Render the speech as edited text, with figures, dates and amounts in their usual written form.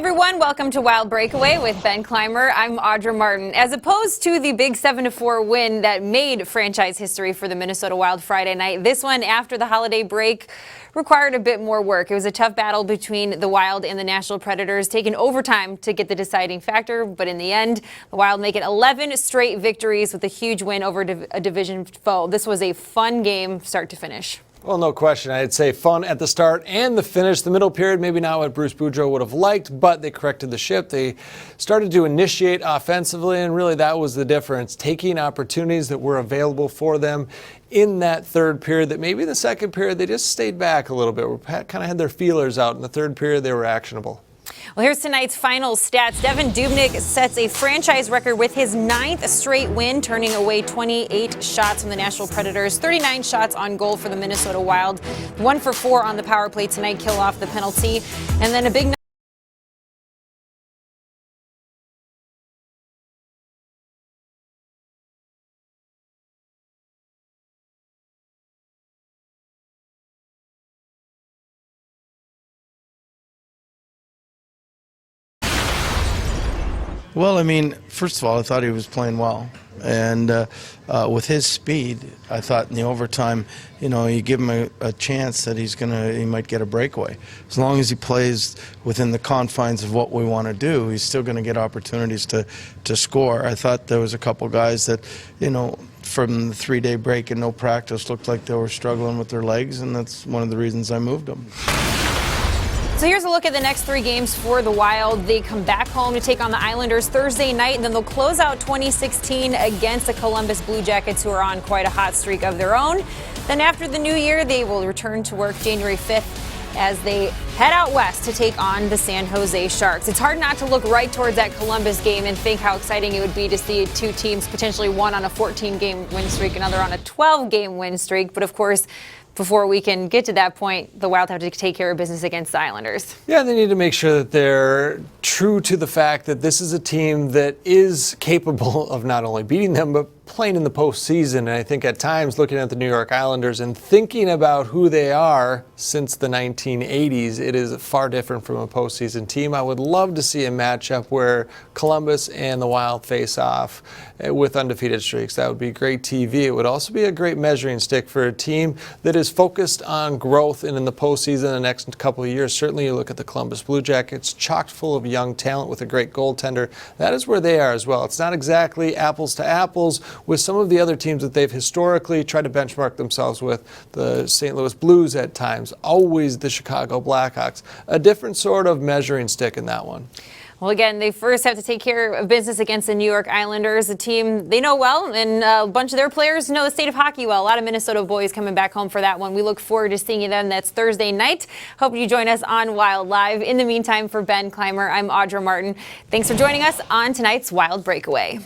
Everyone, welcome to Wild Breakaway with Ben Clymer. I'm Audra Martin. As opposed to the big 7-4 win that made franchise history for the Minnesota Wild Friday night, this one after the holiday break required a bit more work. It was a tough battle between the Wild and the Nashville Predators, taking overtime to get the deciding factor, but in the end, the Wild make it 11 straight victories with a huge win over a division foe. This was a fun game start to finish. Well, no question. I'd say fun at the start and the finish. The middle period, maybe not what Bruce Boudreau would have liked, but they corrected the ship. They started to initiate offensively, and really that was the difference, taking opportunities that were available for them in that third period that maybe in the second period they just stayed back a little bit. Kind of had their feelers out. In the third period, they were actionable. Well, here's tonight's final stats. Devan Dubnyk sets a franchise record with his 9th straight win, turning away 28 shots from the Nashville Predators, 39 shots on goal for the Minnesota Wild, 1 for 4 on the power play tonight, kill off the penalty, and then a big Well, I mean, first of all, I thought he was playing well. And with his speed, I thought in the overtime, you give him a chance that he might get a breakaway. As long as he plays within the confines of what we want to do, he's still going to get opportunities to score. I thought there was a couple guys that, from the 3-day break and no practice, looked like they were struggling with their legs, and that's one of the reasons I moved them. So here's a look at the next 3 games for the Wild. They come back home to take on the Islanders Thursday night, and then they'll close out 2016 against the Columbus Blue Jackets, who are on quite a hot streak of their own. Then after the new year, they will return to work January 5th as they head out west to take on the San Jose Sharks. It's hard not to look right towards that Columbus game and think how exciting it would be to see 2 teams, potentially one on a 14-game win streak, another on a 12-game win streak. But of course, before we can get to that point, the Wild have to take care of business against the Islanders. Yeah, they need to make sure that they're true to the fact that this is a team that is capable of not only beating them, but playing in the postseason. And I think at times looking at the New York Islanders and thinking about who they are since the 1980s, it is far different from a postseason team. I would love to see a matchup where Columbus and the Wild face off with undefeated streaks. That would be great TV. It would also be a great measuring stick for a team that is focused on growth and in the postseason the next couple of years. Certainly you look at the Columbus Blue Jackets, chock full of young talent with a great goaltender. That is where they are as well. It's not exactly apples to apples with some of the other teams that they've historically tried to benchmark themselves with, the St. Louis Blues at times, always the Chicago Blackhawks. A different sort of measuring stick in that one. Well, again, they first have to take care of business against the New York Islanders, a team they know well, and a bunch of their players know the state of hockey well. A lot of Minnesota boys coming back home for that one. We look forward to seeing them. That's Thursday night. Hope you join us on Wild Live. In the meantime, for Ben Clymer, I'm Audra Martin. Thanks for joining us on tonight's Wild Breakaway.